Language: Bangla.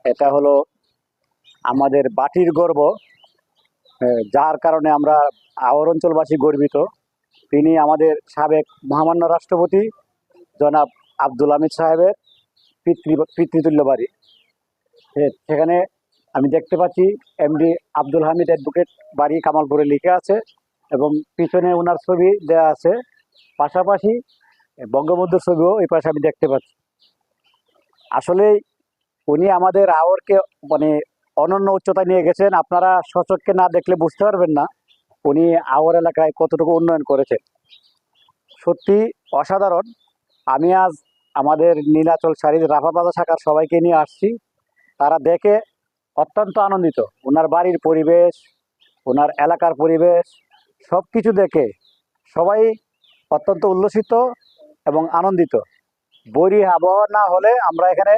এটা হলো আমাদের বাটির গর্ব, যার কারণে আমরা আওয়ার অঞ্চলবাসী গর্বিত। তিনি আমাদের সাবেক মহামান্য রাষ্ট্রপতি জনাব আব্দুল হামিদ সাহেবের পিতৃতুল্য বাড়ি। সেখানে আমি দেখতে পাচ্ছি এমডি আব্দুল হামিদ অ্যাডভোকেট বাড়ি কামালপুরে লিখে আছে এবং পিছনে ওনার ছবি দেওয়া আছে। পাশাপাশি বঙ্গবন্ধুর ছবিও এই পাশে আমি দেখতে পাচ্ছি। আসলে উনি আমাদের আওয়ারকে মানে অনন্য উচ্চতায় নিয়ে গেছেন। আপনারা সচক্ষে না দেখলে বুঝতে পারবেন না উনি আওয়ার এলাকায় কতটুকু উন্নয়ন করেছেন। সত্যি অসাধারণ। আমি আজ আমাদের নীলাচল শাড়ির রাফাবাজা শাখার সবাইকে নিয়ে আসছি। তারা দেখে অত্যন্ত আনন্দিত। ওনার বাড়ির পরিবেশ, ওনার এলাকার পরিবেশ সব কিছু দেখে সবাই অত্যন্ত উল্লসিত এবং আনন্দিত। বৈরী আবহাওয়া না হলে আমরা এখানে